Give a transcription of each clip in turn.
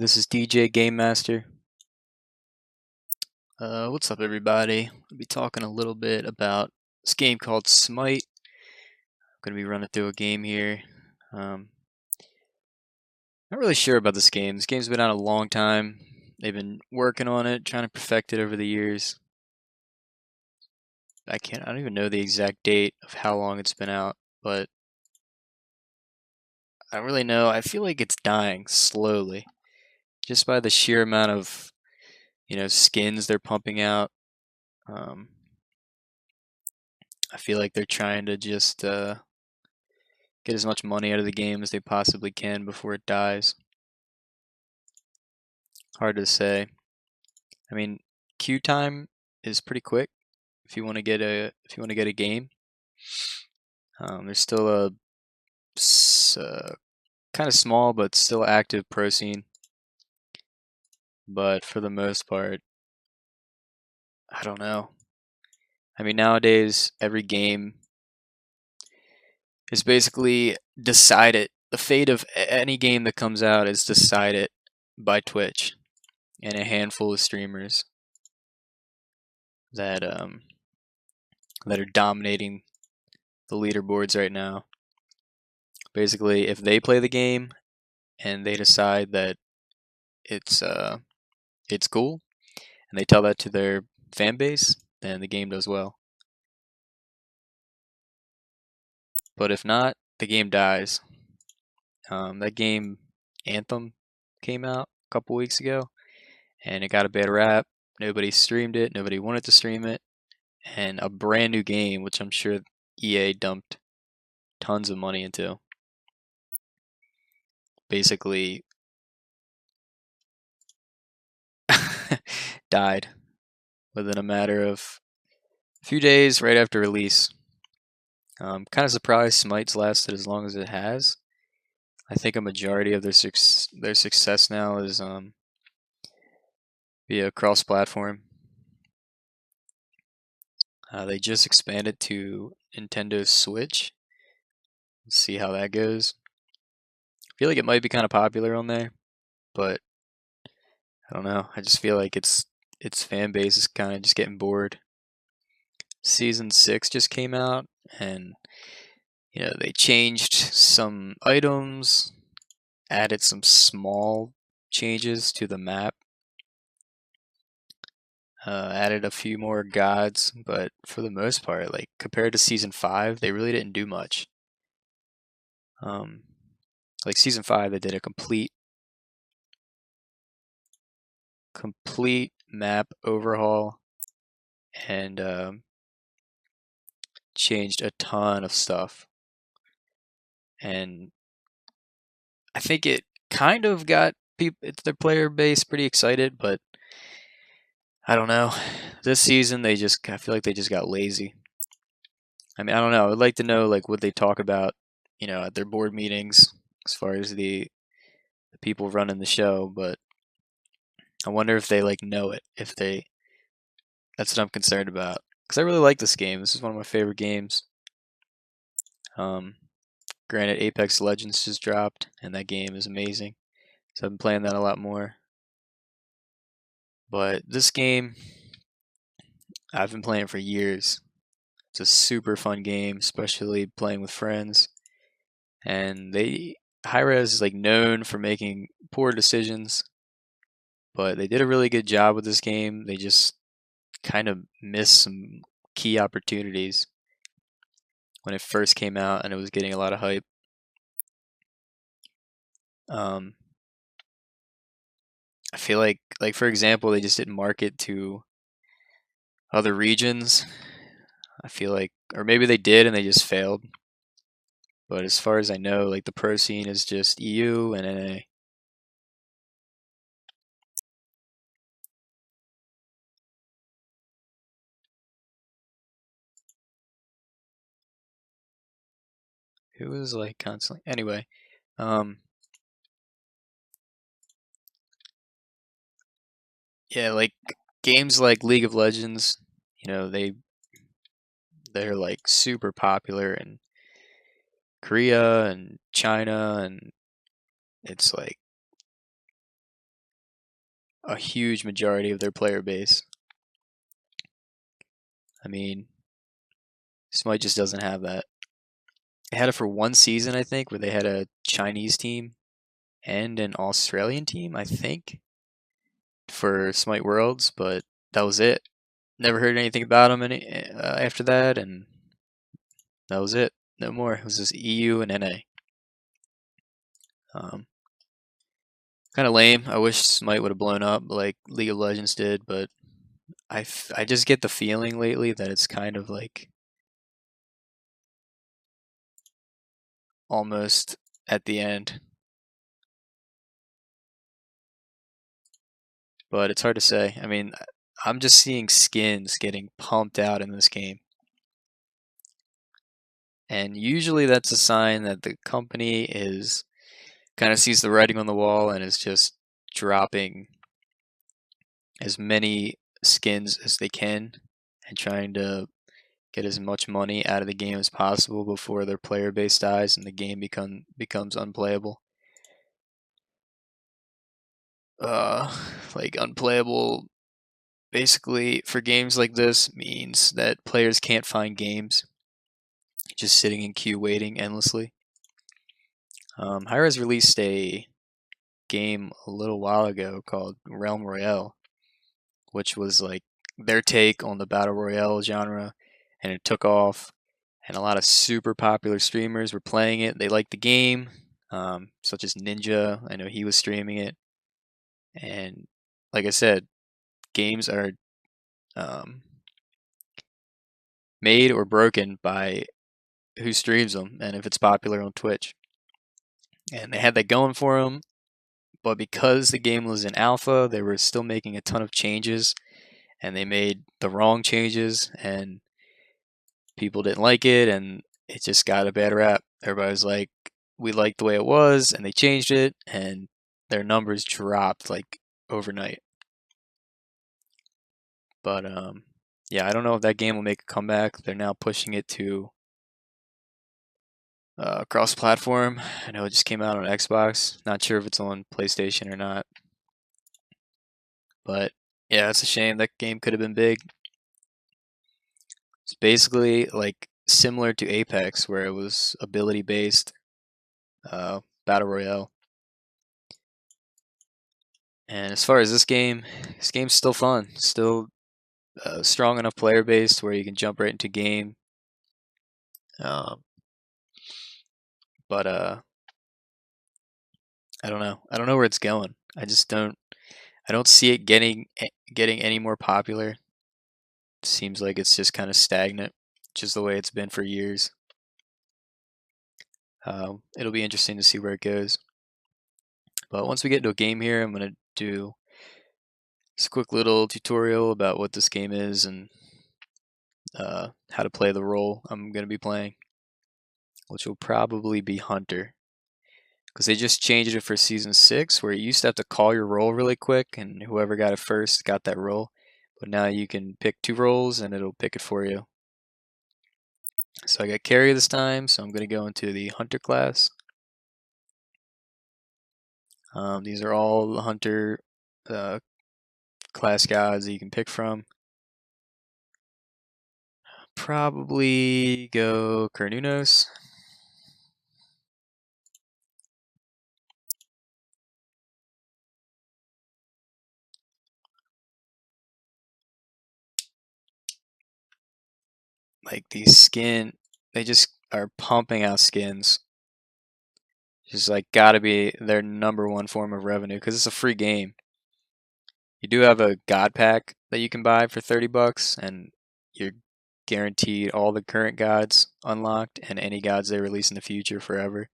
This is DJ GameMaster. What's up, everybody? I'll be talking a little bit about this game called Smite. I'm going to be running through a game here. Not really sure about this game. This game's been out a long time. They've been working on it, trying to perfect it over the years. I don't even know the exact date of how long it's been out, but I don't really know. I feel like it's dying slowly, just by the sheer amount of, skins they're pumping out. I feel like they're trying to just get as much money out of the game as they possibly can before it dies. Hard to say. I mean, queue time is pretty quick if you want to get a game. There's still a kind of small but still active pro scene, but for the most part, I don't know. I mean, nowadays every game is basically decided. The fate of any game that comes out is decided by Twitch and a handful of streamers that that are dominating the leaderboards right now. Basically, if they play the game and they decide that it's cool and they tell that to their fan base, then the game does well. But if not, the game dies. That game Anthem came out a couple weeks ago and it got a bad rap. Nobody streamed it, nobody wanted to stream it, and a brand new game, which I'm sure EA dumped tons of money into, basically died within a matter of a few days right after release. Kind of surprised Smite's lasted as long as it has. I think a majority of their success now is via cross-platform. They just expanded to Nintendo Switch. Let's see how that goes. I feel like it might be kind of popular on there, but I don't know. I just feel like its fan base is kind of just getting bored. Season 6 just came out, and they changed some items, added some small changes to the map, added a few more gods, but for the most part, like compared to season 5, they really didn't do much. Like season 5, they did a complete map overhaul and changed a ton of stuff. And I think it kind of got their player base pretty excited, but I don't know. This season, I feel like they just got lazy. I mean, I don't know. I would like to know like what they talk about, at their board meetings as far as the people running the show, but I wonder if they like know it. That's what I'm concerned about. Because I really like this game. This is one of my favorite games. Granted, Apex Legends just dropped, and that game is amazing. So I've been playing that a lot more. But this game, I've been playing for years. It's a super fun game, especially playing with friends. And Hi-Rez is like known for making poor decisions, but they did a really good job with this game. They just kind of missed some key opportunities when it first came out and it was getting a lot of hype. I feel like for example, they just didn't market to other regions. I feel like, or maybe they did and they just failed. But as far as I know, like the pro scene is just EU and NA. It was like constantly. Anyway, yeah, like games like League of Legends, they're like super popular in Korea and China, and it's like a huge majority of their player base. I mean, Smite just doesn't have that. They had it for one season, I think, where they had a Chinese team and an Australian team, I think, for Smite Worlds, but that was it. Never heard anything about them after that, and that was it. No more. It was just EU and NA. Um, kind of lame. I wish Smite would have blown up like League of Legends did, but I just get the feeling lately that it's kind of like almost at the end. But it's hard to say. I mean, I'm just seeing skins getting pumped out in this game. And usually that's a sign that the company is kind of sees the writing on the wall and is just dropping as many skins as they can and trying to get as much money out of the game as possible before their player base dies and the game becomes unplayable. Like unplayable basically for games like this means that players can't find games, just sitting in queue waiting endlessly. Hi-Rez released a game a little while ago called Realm Royale, which was like their take on the battle royale genre, and it took off. And a lot of super popular streamers were playing it. They liked the game, such as Ninja. I know he was streaming it. And like I said, games are um, made or broken by who streams them and if it's popular on Twitch. And they had that going for them, but because the game was in alpha, they were still making a ton of changes, and they made the wrong changes, and people didn't like it, and it just got a bad rap. Everybody was like, we liked the way it was, and they changed it, and their numbers dropped like overnight. But yeah, I don't know if that game will make a comeback. They're now pushing it to cross-platform. I know it just came out on Xbox. Not sure if it's on PlayStation or not. But yeah, it's a shame. That game could have been big. It's basically like similar to Apex, where it was ability-based battle royale. And as far as this game's still fun. Still strong enough player base where you can jump right into game. Um, but I don't know. I don't know where it's going. I just don't. I don't see it getting any more popular. Seems like it's just kind of stagnant, just the way it's been for years. It'll be interesting to see where it goes. But once we get into a game here, I'm gonna do just a quick little tutorial about what this game is and how to play the role I'm gonna be playing, which will probably be Hunter. Because they just changed it for season 6, where you used to have to call your role really quick, and whoever got it first got that role. But now you can pick 2 roles, and it'll pick it for you. So I got carry this time, so I'm going to go into the Hunter class. These are all the Hunter class gods that you can pick from. Probably go Carnunos. Like these they just are pumping out skins. Just like gotta be their #1 form of revenue because it's a free game. You do have a god pack that you can buy for $30, and you're guaranteed all the current gods unlocked and any gods they release in the future forever,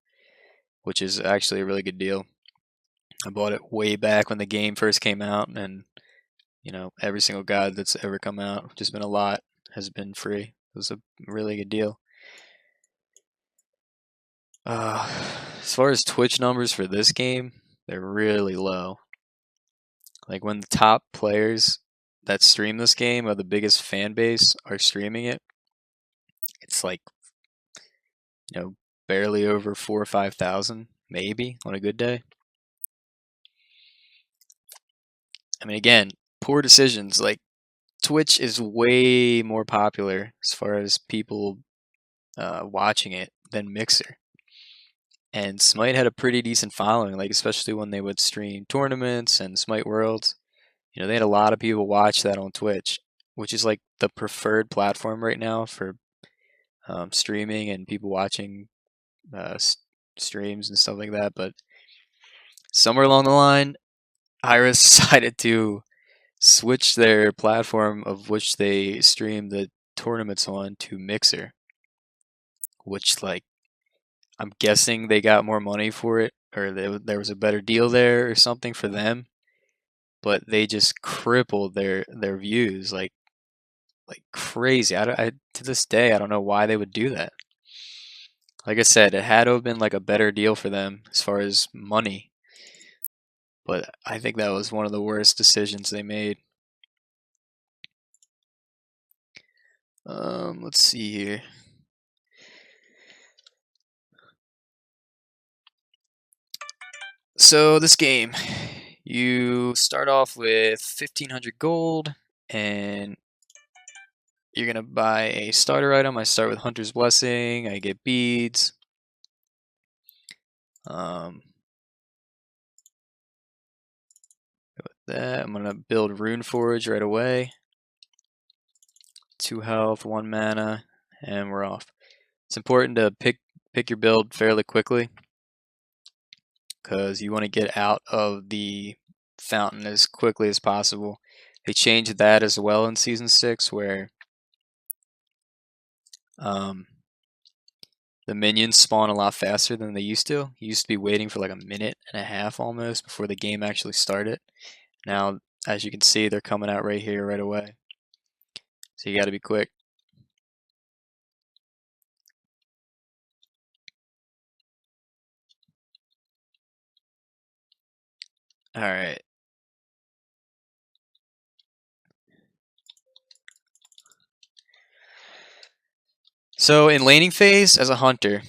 which is actually a really good deal. I bought it way back when the game first came out, and every single god that's ever come out, which has been a lot, has been free. It was a really good deal. As far as Twitch numbers for this game, they're really low. Like when the top players that stream this game or the biggest fan base are streaming it, it's like barely over 4 or 5,000, maybe on a good day. I mean, again, poor decisions. Like Twitch is way more popular as far as people watching it than Mixer. And Smite had a pretty decent following, like especially when they would stream tournaments and Smite Worlds. You know, they had a lot of people watch that on Twitch, which is like the preferred platform right now for streaming and people watching streams and stuff like that. But somewhere along the line, Iris decided to switch their platform of which they stream the tournaments on to Mixer, which like I'm guessing they got more money for it, or there was a better deal there or something for them. But they just crippled their views like crazy. To this day I don't know why they would do that. Like I said, it had to have been like a better deal for them as far as money, but I think that was one of the worst decisions they made. Let's see here. So this game, you start off with 1500 gold, and you're gonna buy a starter item. I start with Hunter's Blessing. I get beads. With that, I'm gonna build Rune Forge right away. 2 health, 1 mana, and we're off. It's important to pick your build fairly quickly because you want to get out of the fountain as quickly as possible. They changed that as well in Season 6 where the minions spawn a lot faster than they used to. You used to be waiting for like a minute and a half almost before the game actually started. Now, as you can see, they're coming out right here right away. So you got to be quick. All right. So in laning phase, as a hunter,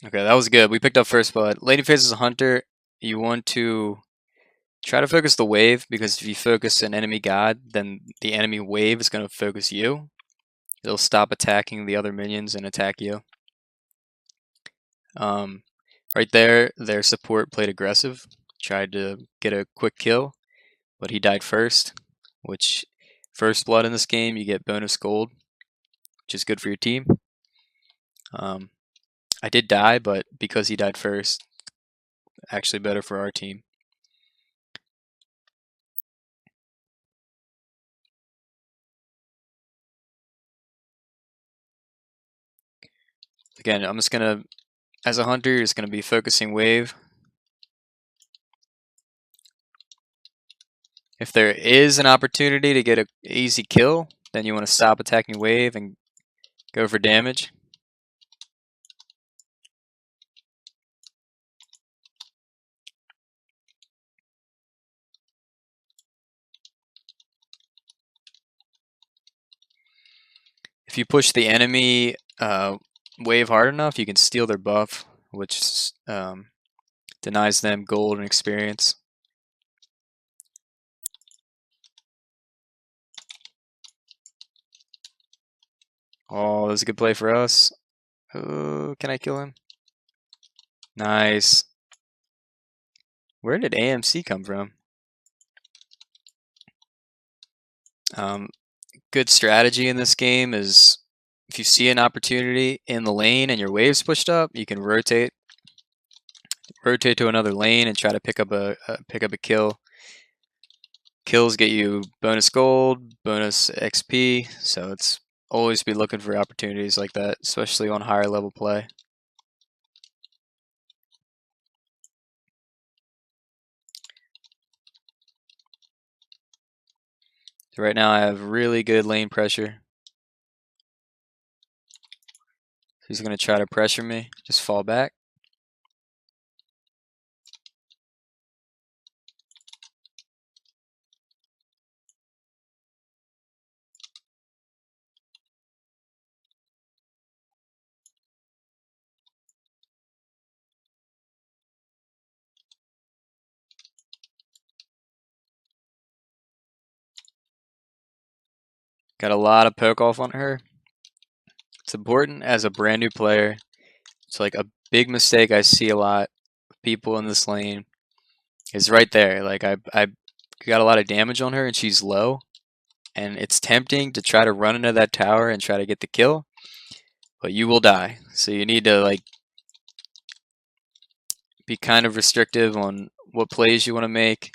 okay, that was good. We picked up first blood. Laning phase as a hunter, you want to try to focus the wave, because if you focus an enemy god, then the enemy wave is going to focus you. It'll stop attacking the other minions and attack you. Right there, their support played aggressive, tried to get a quick kill, but he died first, which first blood in this game, you get bonus gold, which is good for your team. I did die, but because he died first, actually better for our team. Again, I'm just going to, as a hunter, you're just going to be focusing wave. If there is an opportunity to get an easy kill, then you want to stop attacking wave and go for damage. If you push the enemy wave hard enough, you can steal their buff, which denies them gold and experience. Oh, that's a good play for us. Oh, can I kill him? Nice. Where did AMC come from? Good strategy in this game is if you see an opportunity in the lane and your wave's pushed up, you can rotate to another lane and try to pick up a kill. Kills get you bonus gold, bonus XP, so it's always be looking for opportunities like that, especially on higher level play. So right now I have really good lane pressure. He's going to try to pressure me, just fall back. Got a lot of poke off on her. It's important as a brand new player. It's like a big mistake I see a lot of people in this lane is right there. Like I got a lot of damage on her and she's low. And it's tempting to try to run into that tower and try to get the kill. But you will die. So you need to like be kind of restrictive on what plays you want to make.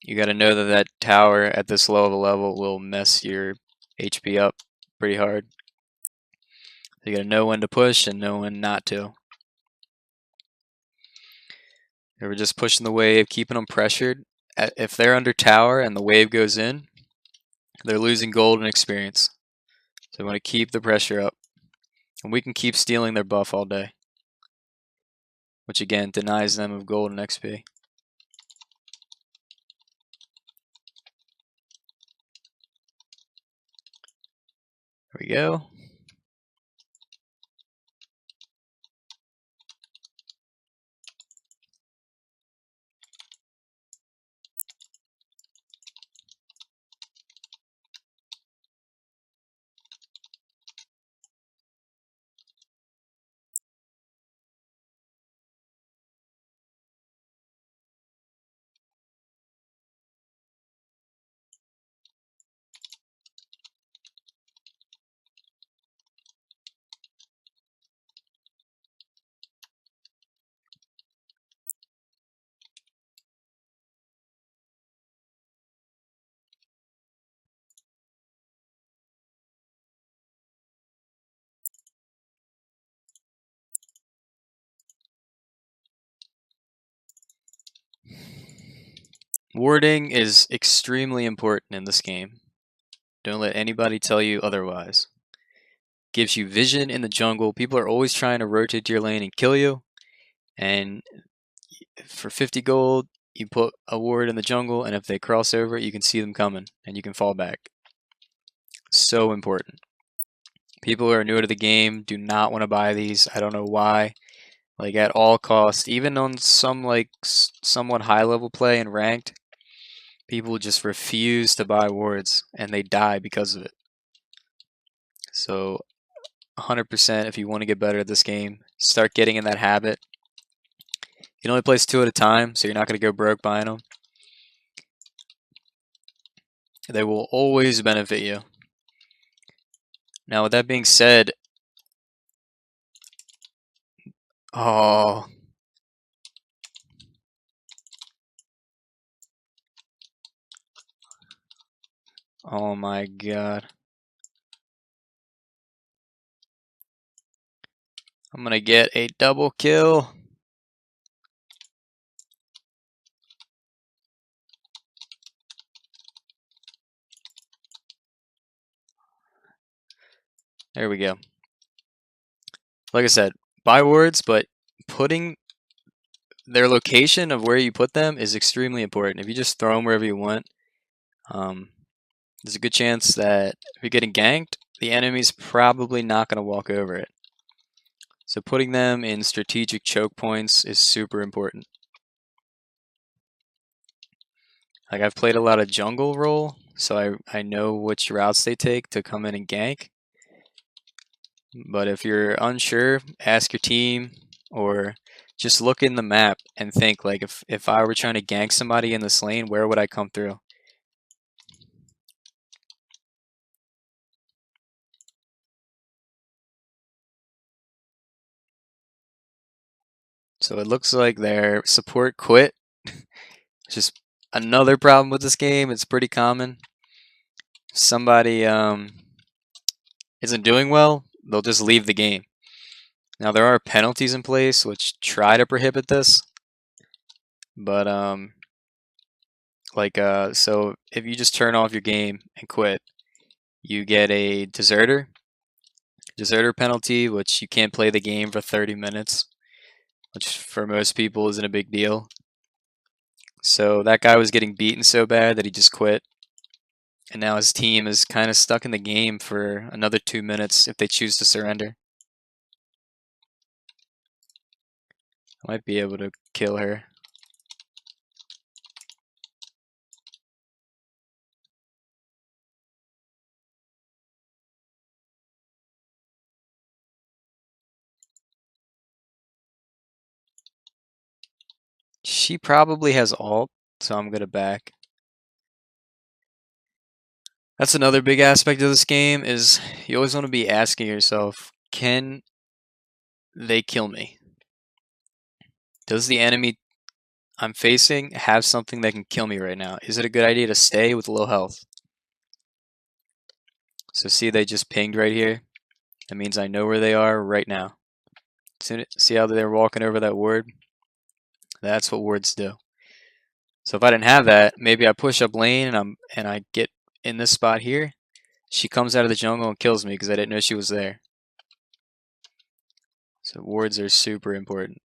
You got to know that that tower at this low of a level will mess your HP up pretty hard. You got to know when to push and know when not to. They were just pushing the wave, keeping them pressured. If they're under tower and the wave goes in, they're losing gold and experience. So we want to keep the pressure up. And we can keep stealing their buff all day, which again denies them of gold and XP. There we go. Warding is extremely important in this game. Don't let anybody tell you otherwise. Gives you vision in the jungle. People are always trying to rotate to your lane and kill you. And for 50 gold, you put a ward in the jungle, and if they cross over, you can see them coming, and you can fall back. So important. People who are new to the game do not want to buy these. I don't know why. Like at all costs, even on some like somewhat high level play and ranked, people just refuse to buy wards, and they die because of it. So 100% if you want to get better at this game, start getting in that habit. You can only place 2 at a time, so you're not going to go broke buying them. They will always benefit you. Now, with that being said, oh, oh my god. I'm going to get a double kill. There we go. Like I said, buy wards, but putting their location of where you put them is extremely important. If you just throw them wherever you want, there's a good chance that if you're getting ganked, the enemy's probably not going to walk over it. So putting them in strategic choke points is super important. Like I've played a lot of jungle role, so I know which routes they take to come in and gank. But if you're unsure, ask your team or just look in the map and think like if I were trying to gank somebody in this lane, where would I come through? So it looks like their support quit. Just another problem with this game. It's pretty common. If somebody isn't doing well, they'll just leave the game. Now there are penalties in place which try to prohibit this, but so if you just turn off your game and quit, you get a deserter penalty, which you can't play the game for 30 minutes, which for most people isn't a big deal. So that guy was getting beaten so bad that he just quit. And now his team is kind of stuck in the game for another 2 minutes if they choose to surrender. I might be able to kill her. She probably has ult, so I'm gonna back. That's another big aspect of this game is you always want to be asking yourself, can they kill me? Does the enemy I'm facing have something that can kill me right now? Is it a good idea to stay with low health? So see, they just pinged right here. That means I know where they are right now. See how they're walking over that ward? That's what wards do. So if I didn't have that, maybe I push up lane and I get in this spot here. She comes out of the jungle and kills me because I didn't know she was there. So wards are super important.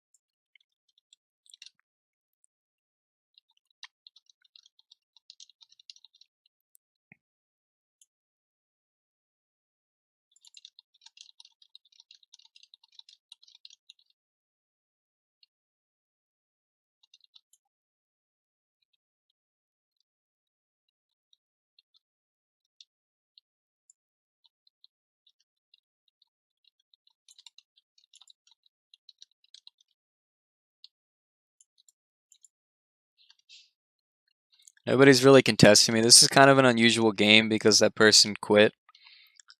Nobody's really contesting me. This is kind of an unusual game because that person quit.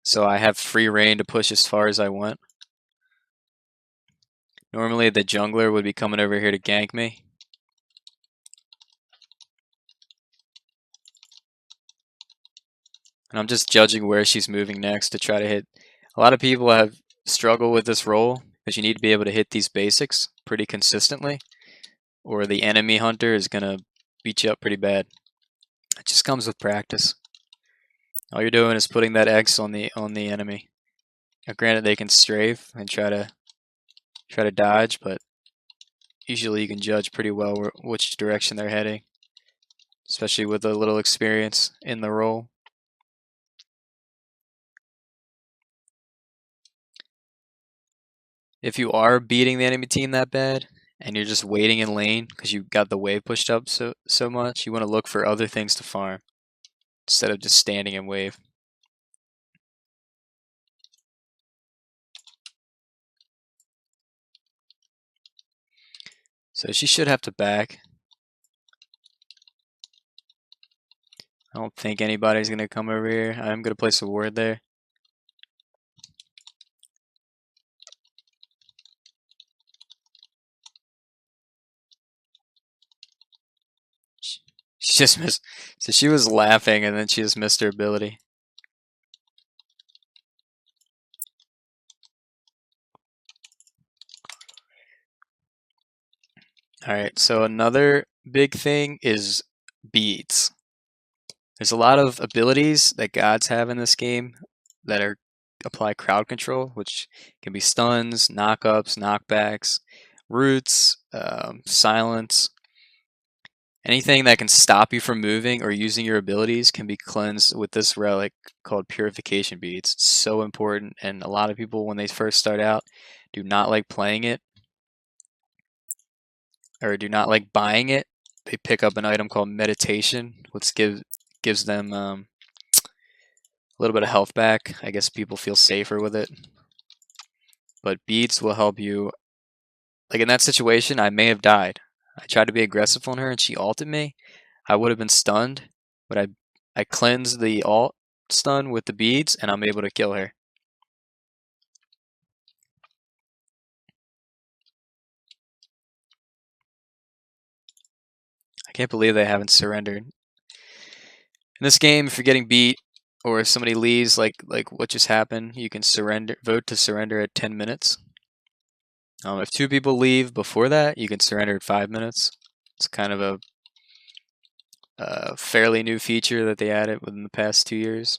So I have free reign to push as far as I want. Normally the jungler would be coming over here to gank me. And I'm just judging where she's moving next to try to hit. A lot of people have struggled with this role because you need to be able to hit these basics pretty consistently, or the enemy hunter is going to beat you up pretty bad. It just comes with practice. All you're doing is putting that X on the enemy. Now, granted, they can strafe and try to dodge, but usually you can judge pretty well which direction they're heading, especially with a little experience in the role. If you are beating the enemy team that bad and you're just waiting in lane because you got the wave pushed up so much, you want to look for other things to farm instead of just standing in wave. So she should have to back. I don't think anybody's going to come over here. I'm going to place a ward there. She just missed. So she was laughing and then she just missed her ability. Alright, so another big thing is beads. There's a lot of abilities that gods have in this game that apply crowd control, which can be stuns, knockups, knockbacks, roots, silence. Anything that can stop you from moving or using your abilities can be cleansed with this relic called Purification Beads. It's so important, and a lot of people, when they first start out, do not like playing it or do not like buying it. They pick up an item called Meditation, which gives them a little bit of health back. I guess people feel safer with it. But beads will help you. Like in that situation, I may have died. I tried to be aggressive on her and she ulted me. I would have been stunned, but I cleansed the ult stun with the beads and I'm able to kill her. I can't believe they haven't surrendered. In this game, if you're getting beat or if somebody leaves like what just happened, you can vote to surrender at 10 minutes. If two people leave before that, you can surrender at 5 minutes. It's kind of a fairly new feature that they added within the past 2 years.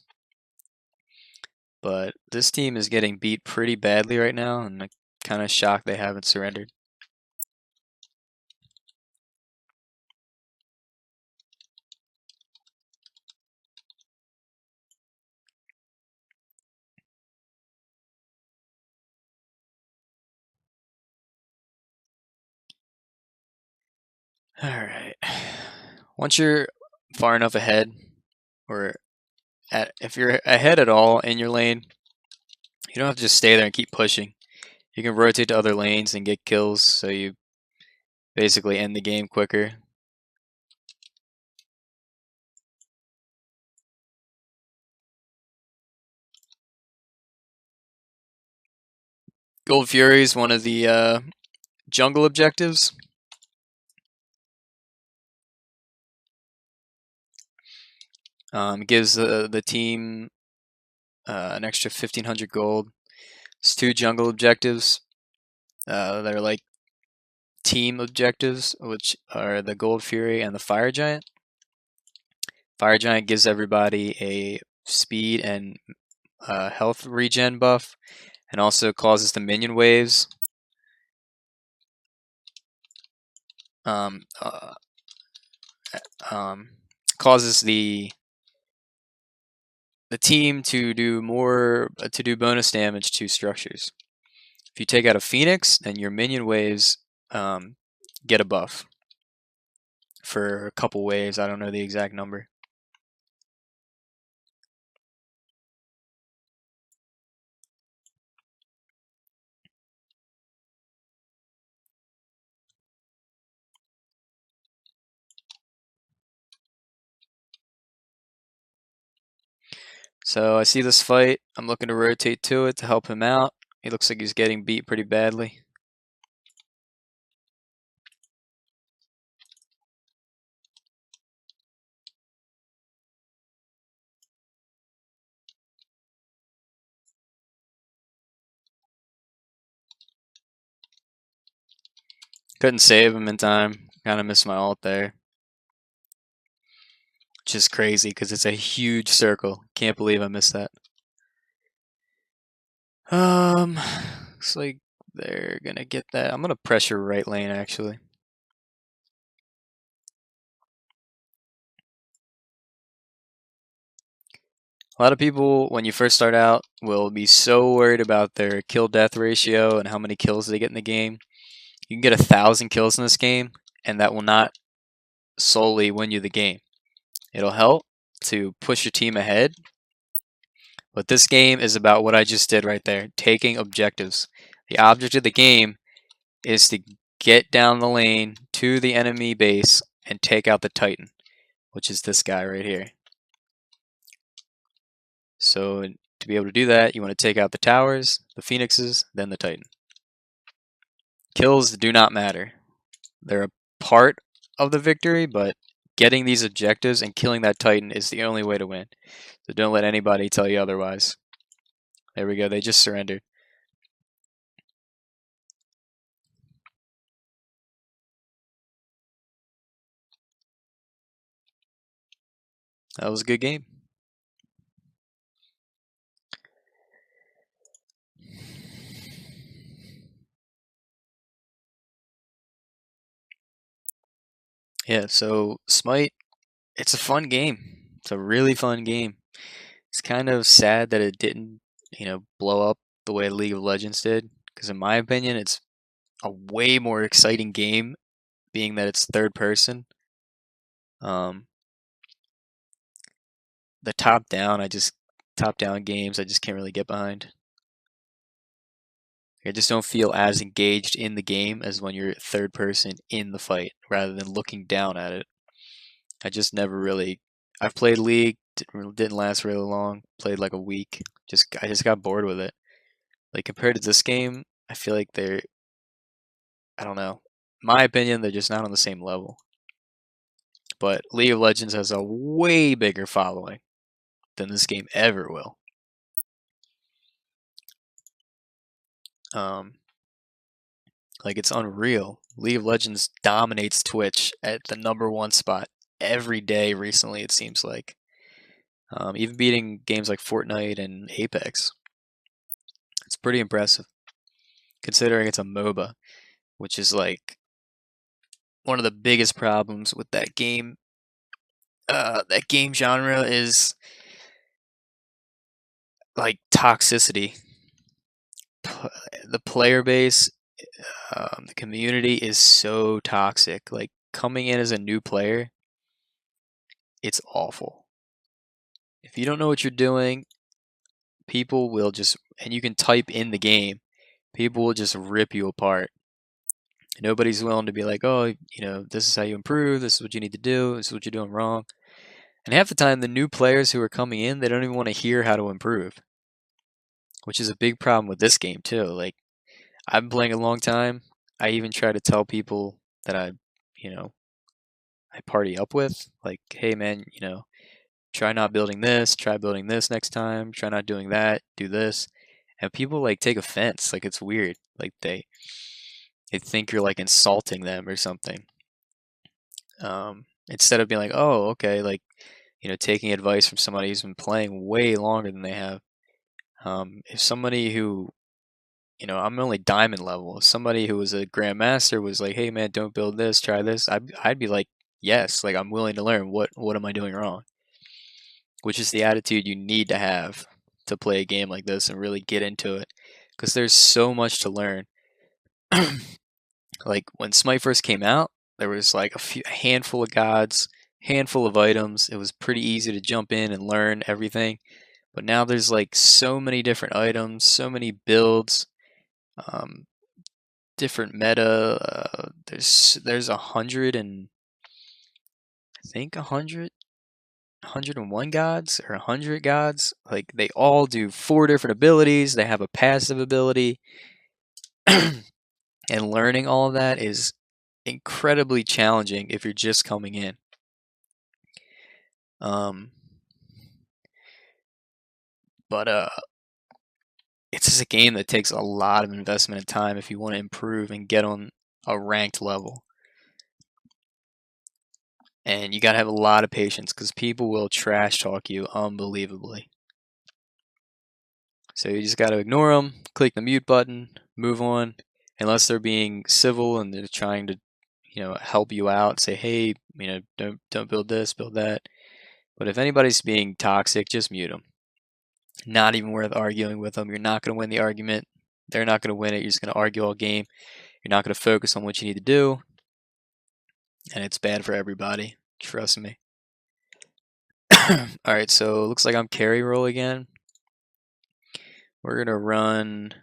But this team is getting beat pretty badly right now, and I'm kind of shocked they haven't surrendered. Alright. Once you're far enough ahead, or if you're ahead at all in your lane, you don't have to just stay there and keep pushing. You can rotate to other lanes and get kills, so you basically end the game quicker. Gold Fury is one of the jungle objectives. Gives the team an extra 1,500 gold. It's 2 jungle objectives that are like team objectives, which are the Gold Fury and the Fire Giant. Fire Giant gives everybody a speed and health regen buff, and also causes the minion waves. Um, uh, Causes the team to do more to do bonus damage to structures. If you take out a Phoenix, then your minion waves get a buff for a couple waves. I don't know the exact number. So I see this fight. I'm looking to rotate to it to help him out. He looks like he's getting beat pretty badly. Couldn't save him in time. Kind of missed my ult there. Which is crazy because it's a huge circle. Can't believe I missed that. Looks like they're gonna get that. I'm gonna pressure right lane actually. A lot of people, when you first start out, will be so worried about their kill-death ratio and how many kills they get in the game. You can get 1,000 kills in this game, and that will not solely win you the game. It'll help to push your team ahead, but this game is about what I just did right there, taking objectives. The object of the game is to get down the lane to the enemy base and take out the Titan, which is this guy right here. So to be able to do that, you want to take out the towers, the phoenixes, then the Titan. Kills do not matter. They're a part of the victory, but getting these objectives and killing that Titan is the only way to win. So don't let anybody tell you otherwise. There we go, they just surrendered. That was a good game. Yeah, so Smite, it's a fun game. It's a really fun game. It's kind of sad that it didn't, blow up the way League of Legends did, because in my opinion, it's a way more exciting game, being that it's third person. Um, the top down games, I just can't really get behind. I just don't feel as engaged in the game as when you're third person in the fight rather than looking down at it. I just never really. I've played League, didn't last really long. Played like a week. I just got bored with it. Like compared to this game, I feel like they're. I don't know. My opinion, they're just not on the same level. But League of Legends has a way bigger following than this game ever will. Um, like it's unreal. League of Legends dominates Twitch at the #1 spot every day recently. It seems like, even beating games like Fortnite and Apex. It's pretty impressive, considering it's a MOBA, which is like one of the biggest problems with that game. That game genre is like toxicity. The player base, the community is so toxic. Like coming in as a new player, it's awful. If you don't know what you're doing, people will just, and you can type in the game, people will just rip you apart. Nobody's willing to be like, oh, this is how you improve. This is what you need to do. This is what you're doing wrong. And half the time, the new players who are coming in, they don't even want to hear how to improve, which is a big problem with this game too. Like, I've been playing a long time. I even try to tell people that you know, I party up with, like, hey man, try not building this, try building this next time, try not doing that, do this. And people like take offense, like it's weird. Like they think you're like insulting them or something. Instead of being like, oh, okay, like, taking advice from somebody who's been playing way longer than they have. If somebody who, I'm only diamond level. If somebody who was a grandmaster was like, hey man, don't build this, try this, I'd be like, yes, like I'm willing to learn. What am I doing wrong? Which is the attitude you need to have to play a game like this and really get into it, because there's so much to learn. Like when Smite first came out, there was like a handful of gods, handful of items. It was pretty easy to jump in and learn everything. But now there's like so many different items, so many builds, um, different meta. There's 100 and I think 101 gods or 100 gods. Like they all do 4 different abilities. They have a passive ability. And learning all of that is incredibly challenging if you're just coming in. Um, but it's just a game that takes a lot of investment and time if you want to improve and get on a ranked level. And you gotta have a lot of patience because people will trash talk you unbelievably. So you just gotta ignore them, click the mute button, move on, unless they're being civil and they're trying to, help you out. Say, hey, don't build this, build that. But if anybody's being toxic, just mute them. Not even worth arguing with them. You're not gonna win the argument. They're not gonna win it. You're just gonna argue all game. You're not gonna focus on what you need to do, and it's bad for everybody. Trust me. All right, so it looks like I'm carry roll again. We're gonna run.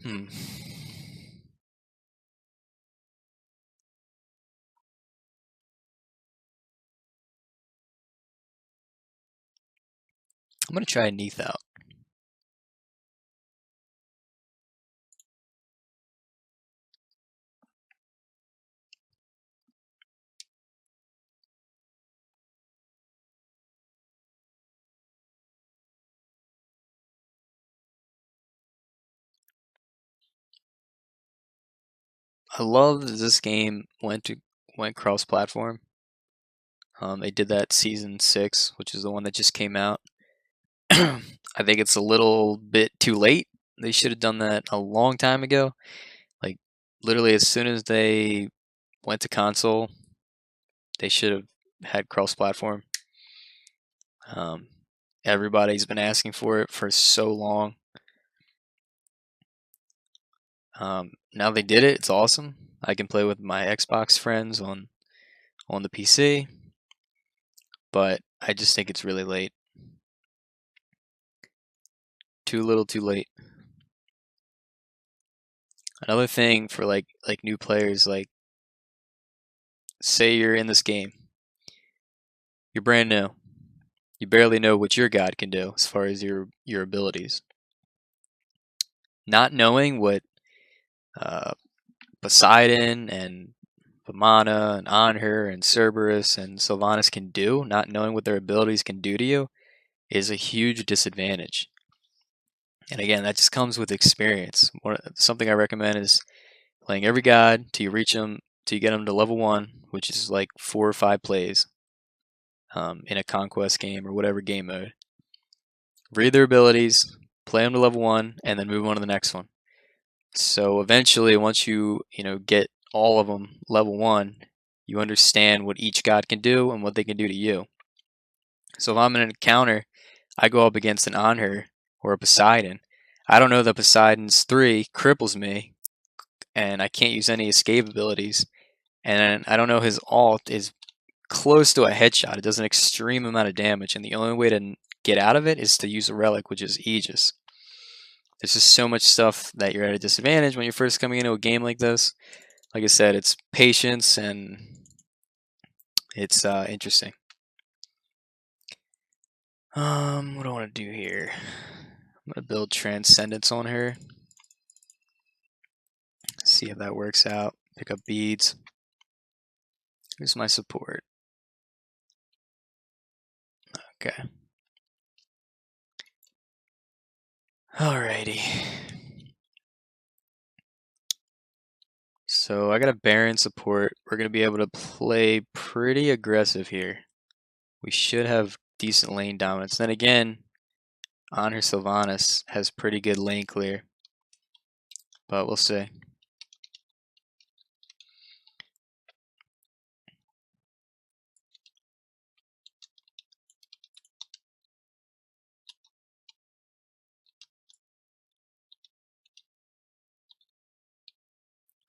I'm gonna try a Neath out. I love that this game went cross-platform. They did that season 6, which is the one that just came out. I think it's a little bit too late. They should have done that a long time ago. Like literally as soon as they went to console, they should have had cross-platform. Everybody's been asking for it for so long. Now they did it. It's awesome. I can play with my Xbox friends on the PC, but I just think it's really late. Too little, too late. Another thing for like new players, like say you're in this game, you're brand new, you barely know what your god can do as far as your abilities. Not knowing what Poseidon and Vamana and Anhur and Cerberus and Sylvanas can do, not knowing what their abilities can do to you, is a huge disadvantage. And again, that just comes with experience. Something I recommend is playing every god till you reach them, till you get them to level 1, which is like 4 or 5 plays in a conquest game or whatever game mode. Read their abilities, play them to level 1, and then move on to the next one. So eventually, once you get all of them level 1, you understand what each god can do and what they can do to you. So if I'm in an encounter, I go up against an Anhur or a Poseidon. I don't know that Poseidon's 3 cripples me, and I can't use any escape abilities. And I don't know his alt is close to a headshot. It does an extreme amount of damage, and the only way to get out of it is to use a relic, which is Aegis. There's just so much stuff that you're at a disadvantage when you're first coming into a game like this. Like I said, it's patience and it's interesting. What do I want to do here? I'm gonna build Transcendence on her. See if that works out. Pick up beads. Who's my support? Okay. Alrighty. So I got a Baron support. We're gonna be able to play pretty aggressive here. We should have decent lane dominance. Then again, on her Sylvanas has pretty good lane clear. But we'll see.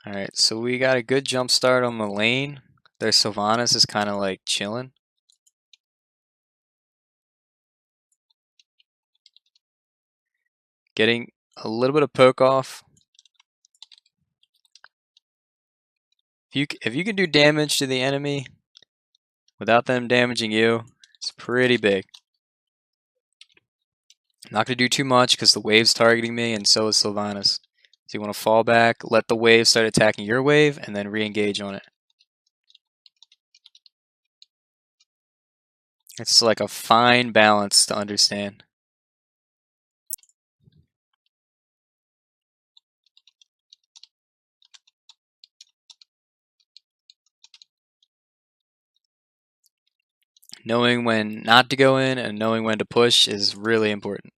Alright, so we got a good jump start on the lane. Their Sylvanas is kind of like chilling. Getting a little bit of poke off. If you can do damage to the enemy without them damaging you, it's pretty big. I'm not going to do too much because the wave's targeting me and so is Sylvanas. So you want to fall back, let the wave start attacking your wave, and then re-engage on it. It's like a fine balance to understand. Knowing when not to go in and knowing when to push is really important.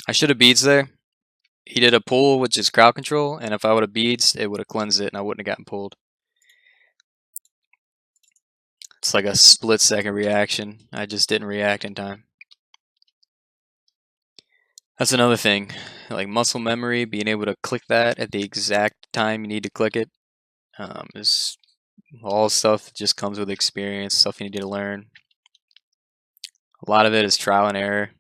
I should have beads there. He did a pull, which is crowd control, and if I would have beads, it would have cleansed it and I wouldn't have gotten pulled. It's like a split-second reaction. I just didn't react in time. That's another thing, like muscle memory, being able to click that at the exact time you need to click it is all stuff that just comes with experience, stuff you need to learn. A lot of it is trial and error.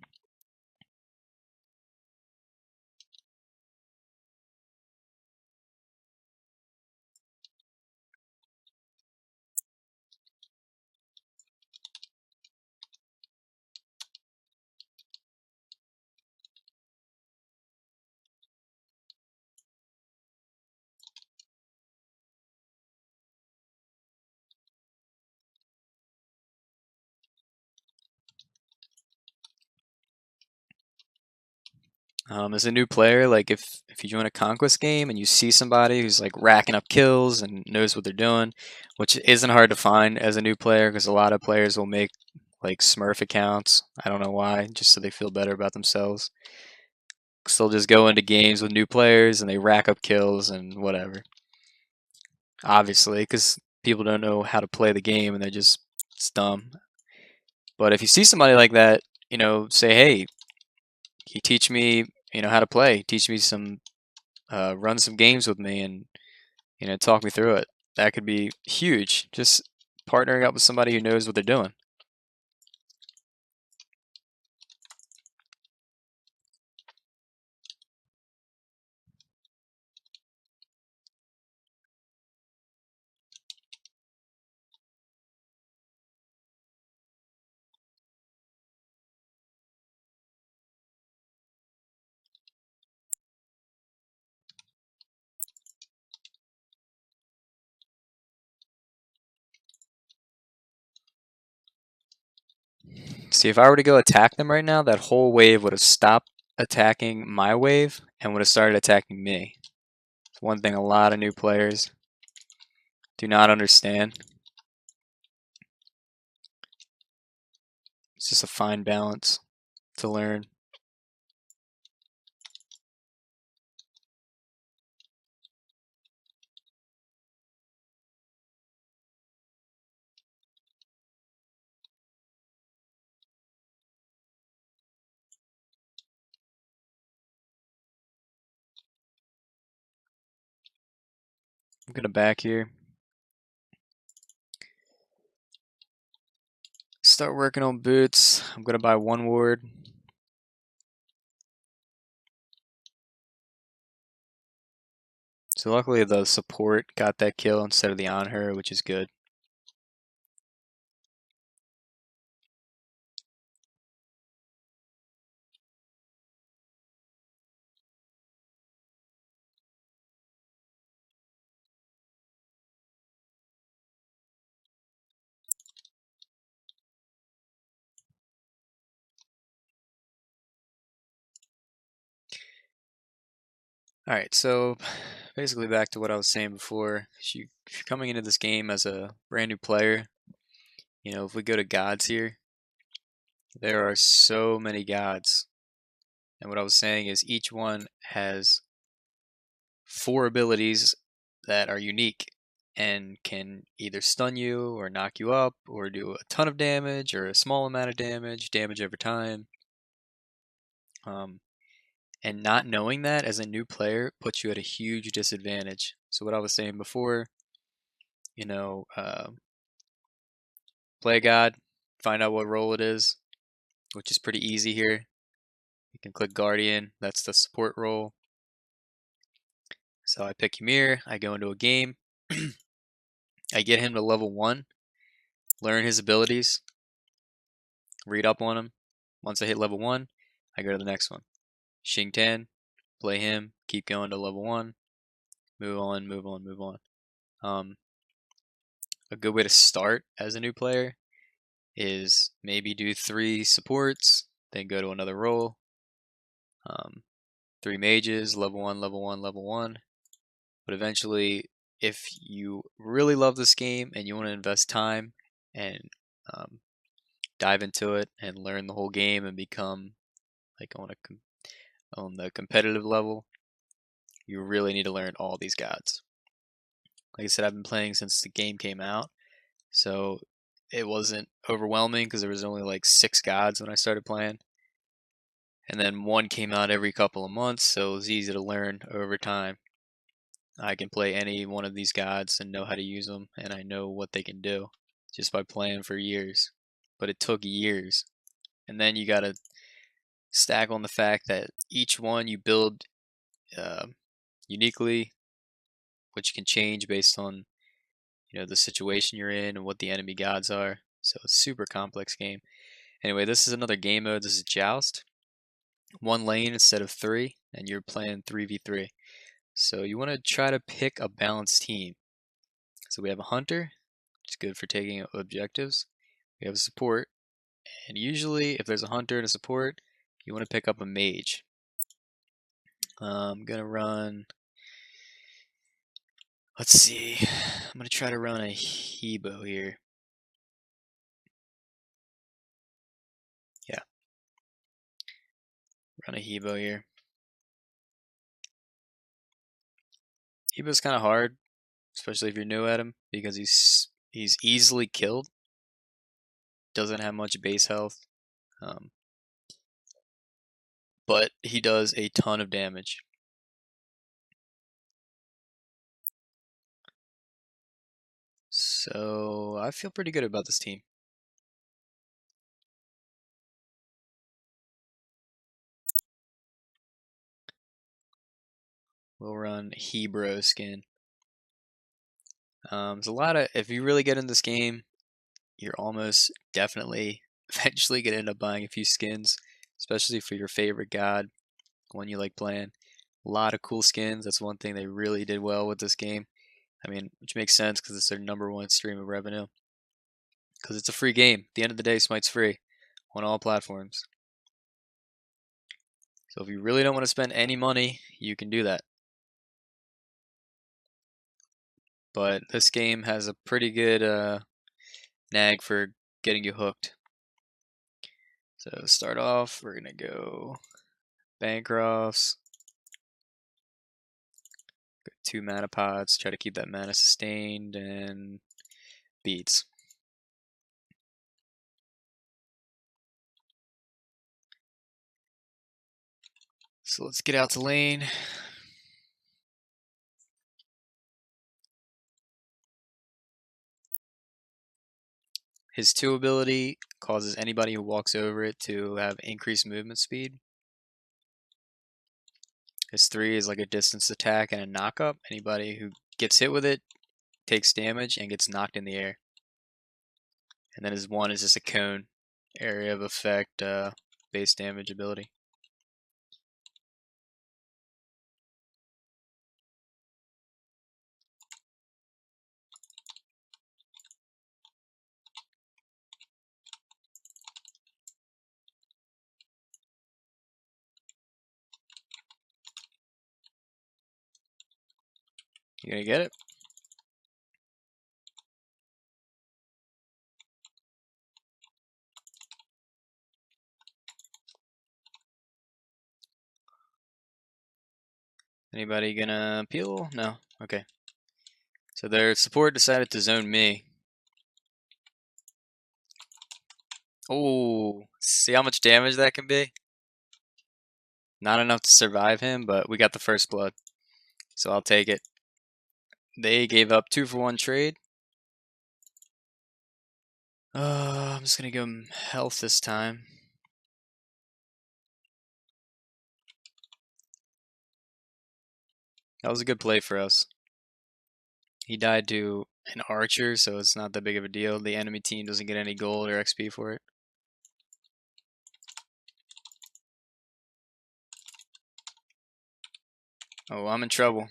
As a new player, like if you join a conquest game and you see somebody who's like racking up kills and knows what they're doing, which isn't hard to find as a new player because a lot of players will make like Smurf accounts. I don't know why, just so they feel better about themselves. So they'll just go into games with new players and they rack up kills and whatever. Obviously, because people don't know how to play the game and they're just it's dumb. But if you see somebody like that, say, hey, can you teach me, how to play? Teach me some, run some games with me, and talk me through it. That could be huge. Just partnering up with somebody who knows what they're doing. See, if I were to go attack them right now, that whole wave would have stopped attacking my wave and would have started attacking me. It's one thing a lot of new players do not understand. It's just a fine balance to learn. I'm gonna back here. Start working on boots. I'm gonna buy one ward. So luckily the support got that kill instead of the on her, which is good. Alright, so basically back to what I was saying before. If you're coming into this game as a brand new player, if we go to gods here, there are so many gods. And what I was saying is each one has 4 abilities that are unique and can either stun you or knock you up or do a ton of damage or a small amount of damage over time. And not knowing that as a new player puts you at a huge disadvantage. So what I was saying before, you know, uh, play a god, find out what role it is, which is pretty easy here. You can click Guardian, that's the support role. So I pick Ymir, I go into a game, I get him to level 1, learn his abilities, read up on him. Once I hit level 1, I go to the next one. Xing Tan, play him, keep going to level 1, move on, move on, move on. A good way to start as a new player is maybe do 3 supports, then go to another role. 3 mages, level 1, level 1, level 1. But eventually, if you really love this game and you want to invest time and um, dive into it and learn the whole game and become like on the competitive level, you really need to learn all these gods. Like I said, I've been playing since the game came out, so it wasn't overwhelming because there was only like 6 gods when I started playing. And then one came out every couple of months, so it was easy to learn over time. I can play any one of these gods and know how to use them, and I know what they can do just by playing for years. But it took years. And then you gotta stack on the fact that each one you build uh, uniquely, which can change based on the situation you're in and what the enemy gods are. So it's a super complex game. Anyway, this is another game mode. This is Joust. 1 lane instead of 3, and you're playing 3v3. So you want to try to pick a balanced team. So we have a hunter, which is good for taking objectives. We have a support, and usually if there's a hunter and a support, you want to pick up a mage. I'm gonna run. Let's see. I'm gonna try to run a Hebo here. Yeah, run a Hebo here. Hebo's kind of hard, especially if you're new at him, because he's easily killed. Doesn't have much base health, um, but he does a ton of damage. So I feel pretty good about this team. We'll run Hebrew skin. There's a lot of, if you really get in this game, you're almost definitely eventually gonna end up buying a few skins, especially for your favorite god, one you like playing. A lot of cool skins. That's one thing they really did well with this game. I mean, which makes sense because it's their #1 stream of revenue. Because it's a free game. At the end of the day, Smite's free on all platforms. So if you really don't want to spend any money, you can do that. But this game has a pretty good nag for getting you hooked. So start off, we're gonna go Bancrofts, go 2 mana pots, try to keep that mana sustained, and beads. So let's get out to lane. His 2 ability causes anybody who walks over it to have increased movement speed. His 3 is like a distance attack and a knock up. Anybody who gets hit with it takes damage and gets knocked in the air. And then his 1 is just a cone, area of effect, base damage ability. You gonna get it? Anybody gonna peel? No? Okay. So their support decided to zone me. Oh, see how much damage that can be? Not enough to survive him, but we got the first blood. So I'll take it. They gave up 2 for 1 trade. I'm just gonna give him health this time. That was a good play for us. He died to an archer, so it's not that big of a deal. The enemy team doesn't get any gold or XP for it. Oh, I'm in trouble.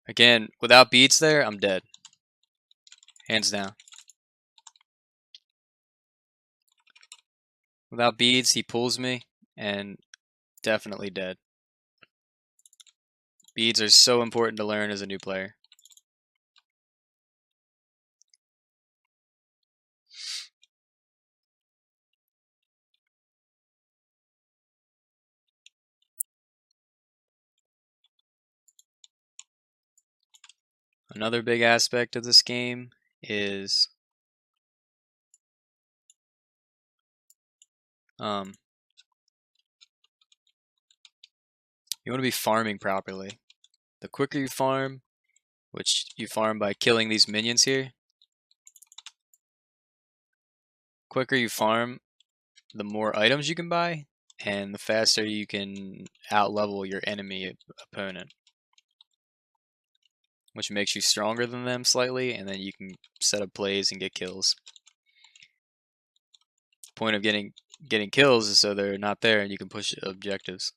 Again, without beats there, I'm dead. Hands down. Without beads, he pulls me, and definitely dead. Beads are so important to learn as a new player. Another big aspect of this game is you want to be farming properly. The quicker you farm, which you farm by killing these minions here, quicker you farm, the more items you can buy, and the faster you can outlevel your enemy opponent, which makes you stronger than them slightly, and then you can set up plays and get kills. The point of getting kills is so they're not there and you can push objectives.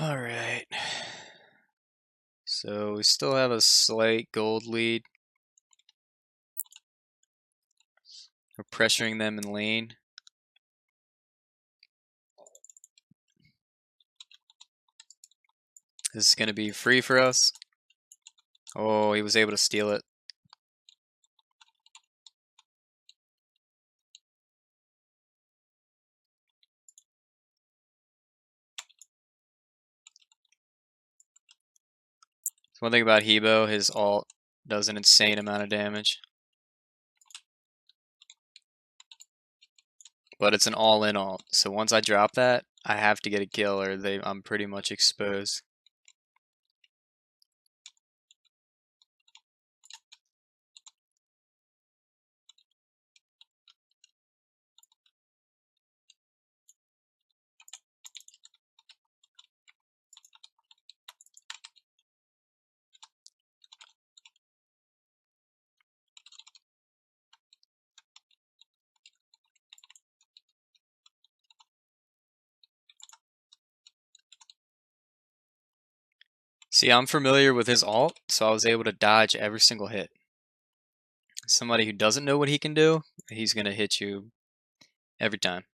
Alright. So we still have a slight gold lead. We're pressuring them in lane. This is going to be free for us. Oh, he was able to steal it. So one thing about Hebo, his ult does an insane amount of damage. But it's an all-in ult. So once I drop that, I have to get a kill or I'm pretty much exposed. See, I'm familiar with his ult, so I was able to dodge every single hit. Somebody who doesn't know what he can do, he's going to hit you every time.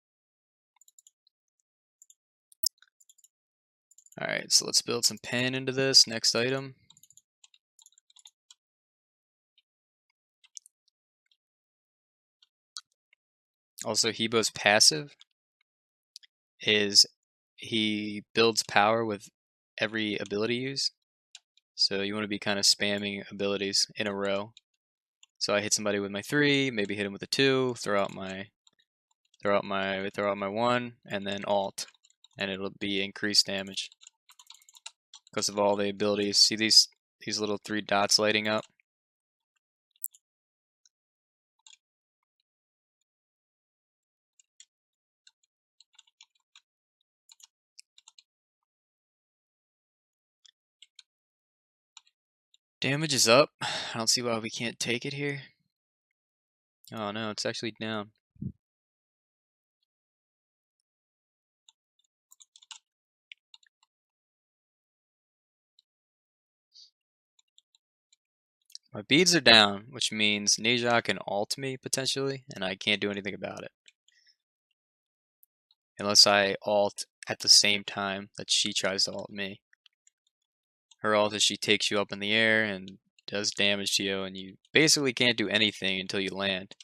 Alright, so let's build some pen into this. Next item. Also, Hebo's passive is he builds power with every ability use. So you want to be kind of spamming abilities in a row. So I hit somebody with my 3, maybe hit him with a 2, throw out my 1, and then alt, and it'll be increased damage because of all the abilities. See these little 3 dots lighting up? Damage is up. I don't see why we can't take it here. Oh no, it's actually down. My beads are down, which means Neja can ult me potentially, and I can't do anything about it. Unless I ult at the same time that she tries to ult me. Her ult is she takes you up in the air and does damage to you, and you basically can't do anything until you land.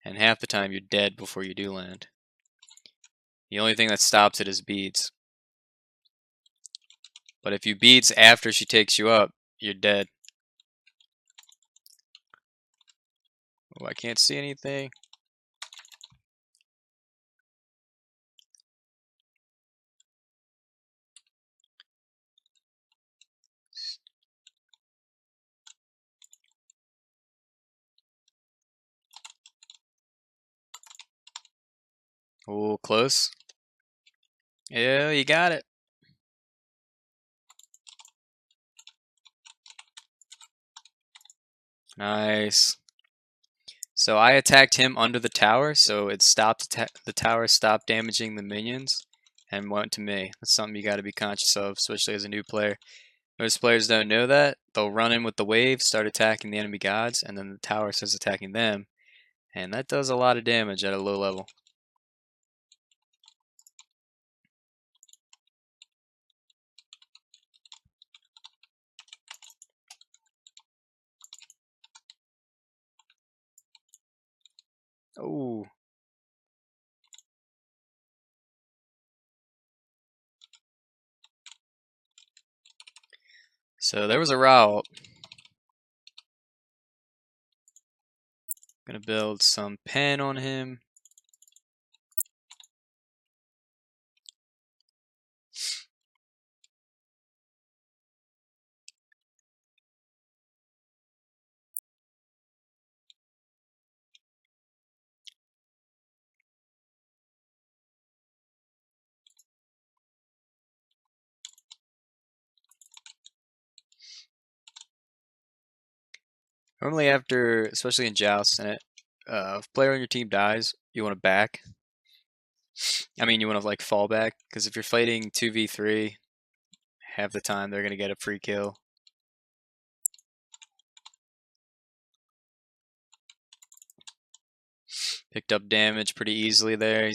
And half the time you're dead before you do land. The only thing that stops it is beads. But if you beads after she takes you up, you're dead. Oh, I can't see anything. Oh, close. Yeah, you got it. Nice. So I attacked him under the tower, so it stopped the tower stopped damaging the minions and went to me. That's something you got to be conscious of, especially as a new player. Most players don't know that. They'll run in with the wave, start attacking the enemy gods, and then the tower starts attacking them. And that does a lot of damage at a low level. Oh. So there was a route. Gonna build some pen on him. Normally after, especially in joust, and if a player on your team dies, you want to back. I mean, you want to like fall back, because if you're fighting 2v3, half the time they're gonna get a free kill. Picked up damage pretty easily there. That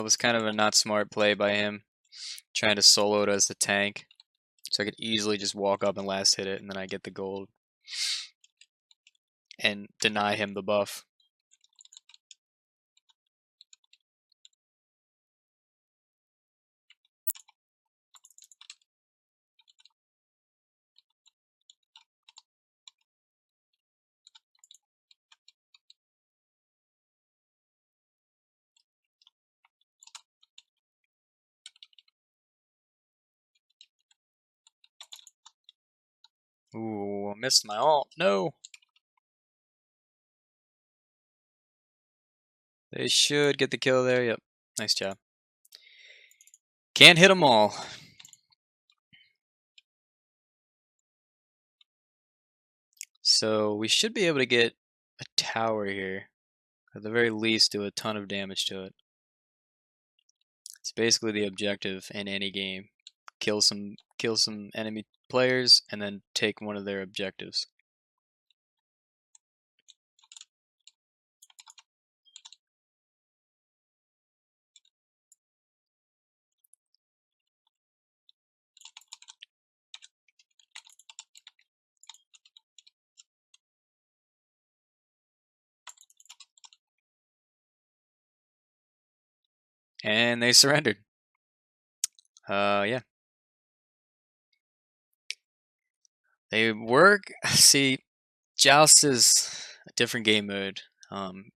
was kind of a not smart play by him, trying to solo it as the tank. So I could easily just walk up and last hit it, and then I get the gold and deny him the buff. Ooh, I missed my ult. No! They should get the kill there. Yep. Nice job. Can't hit them all. So we should be able to get a tower here. At the very least, do a ton of damage to it. It's basically the objective in any game. Kill some enemy players and then take one of their objectives. And they surrendered. Yeah. They work. See, Joust is a different game mode. Um,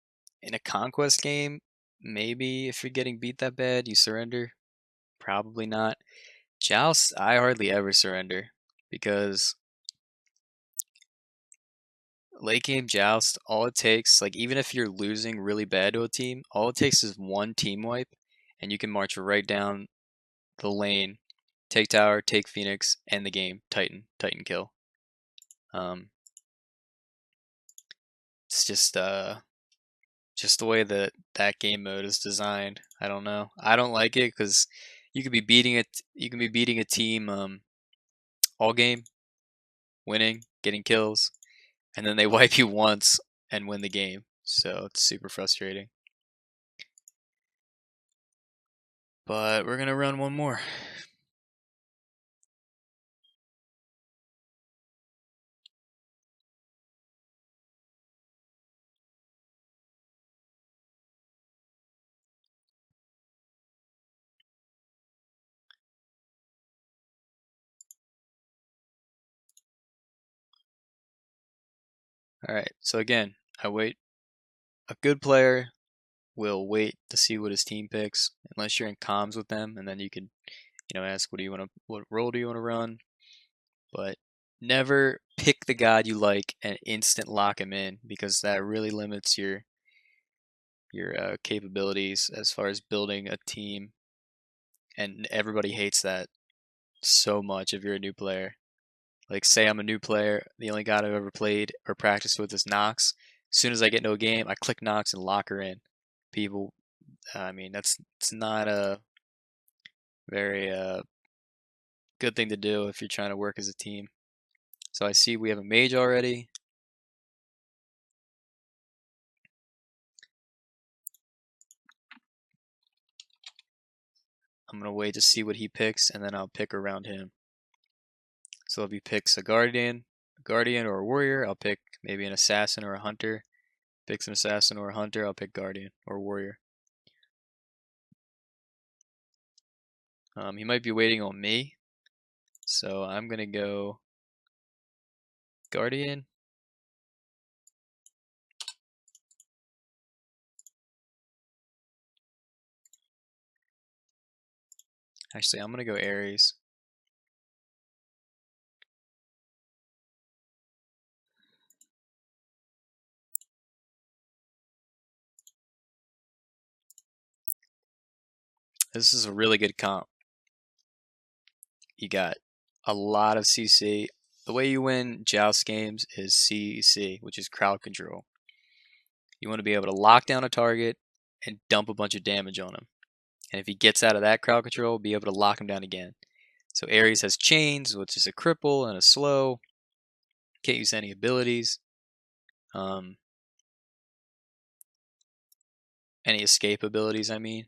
in a conquest game, maybe if you're getting beat that bad, you surrender. Probably not. Joust, I hardly ever surrender because late game Joust, all it takes, like even if you're losing really bad to a team, all it takes is one team wipe, and you can march right down the lane, take tower, take Phoenix, end the game, Titan kill. Um, it's just the way that that game mode is designed. I don't know. I don't like it because you could be beating it. You can be beating a team all game, winning, getting kills, and then they wipe you once and win the game. So it's super frustrating. But we're gonna run one more. All right. So again, I wait. A good player will wait to see what his team picks, unless you're in comms with them, and then you can, ask what do you want to, what role do you want to run, but never pick the god you like and instant lock him in because that really limits your capabilities as far as building a team, and everybody hates that so much if you're a new player. Like, say I'm a new player, the only god I've ever played or practiced with is Nox. As soon as I get into a game, I click Nox and lock her in. People, I mean, it's not a very good thing to do if you're trying to work as a team. So I see we have a mage already. I'm gonna wait to see what he picks, and then I'll pick around him. So if he picks a guardian or a warrior, I'll pick maybe an assassin or a hunter. Picks an assassin or a hunter, I'll pick guardian or warrior. He might be waiting on me, so I'm gonna go guardian. Actually, I'm gonna go Ares. This is a really good comp. You got a lot of CC. The way you win Joust games is CC, which is crowd control. You want to be able to lock down a target and dump a bunch of damage on him. And if he gets out of that crowd control, be able to lock him down again. So Ares has chains, which is a cripple and a slow. Can't use any abilities. Um, any escape abilities, I mean.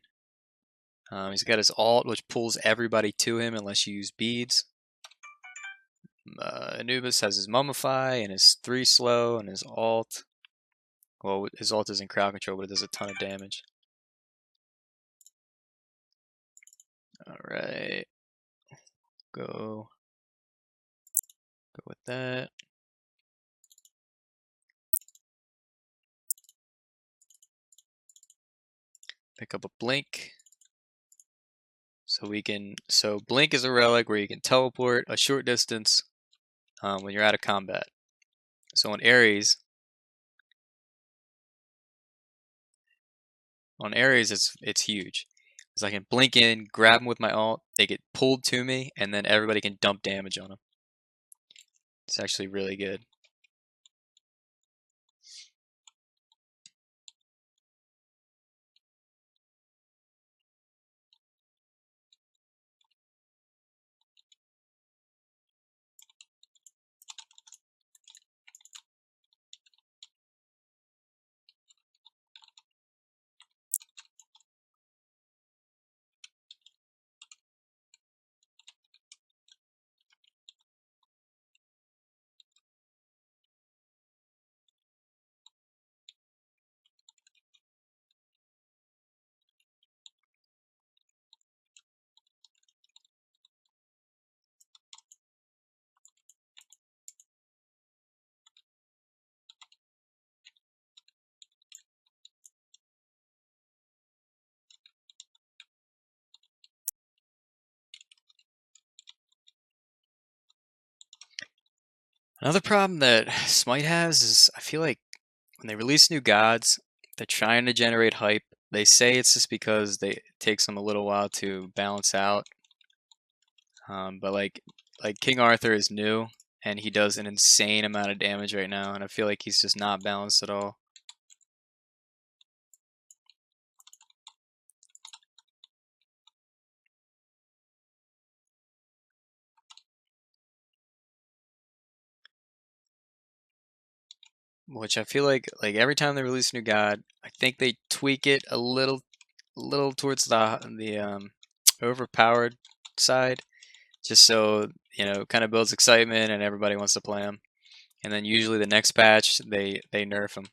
He's got his alt, which pulls everybody to him unless you use beads. Anubis has his Mummify and his 3 slow and his alt. Well, his alt is in crowd control, but it does a ton of damage. Alright. Go with that. Pick up a blink. So blink is a relic where you can teleport a short distance when you're out of combat. So on Ares it's huge. Because I can blink in, grab them with my alt, they get pulled to me, and then everybody can dump damage on them. It's actually really good. Another problem that Smite has is I feel like when they release new gods, they're trying to generate hype. They say it's just because it takes them a little while to balance out. But like King Arthur is new and he does an insane amount of damage right now, and I feel like he's just not balanced at all. Which I feel like every time they release a new god, I think they tweak it a little towards the overpowered side, just so kind of builds excitement and everybody wants to play them. And then usually the next patch they nerf them.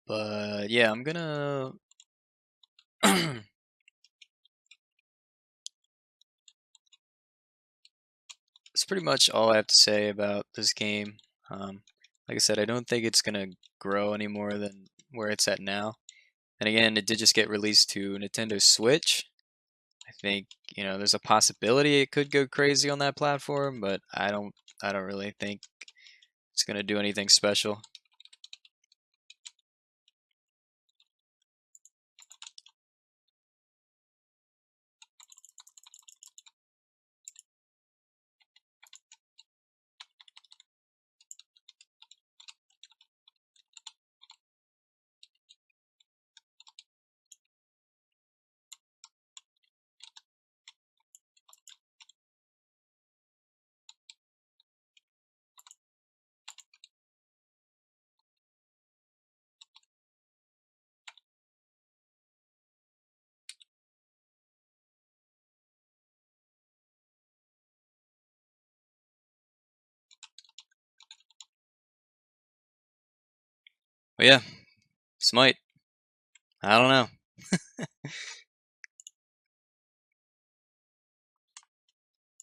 But yeah, I'm gonna. That's pretty much all I have to say about this game. Like I said, I don't think it's gonna grow any more than where it's at now. And again, it did just get released to Nintendo Switch. I think there's a possibility it could go crazy on that platform, but I don't really think it's gonna do anything special. But yeah, Smite. I don't know.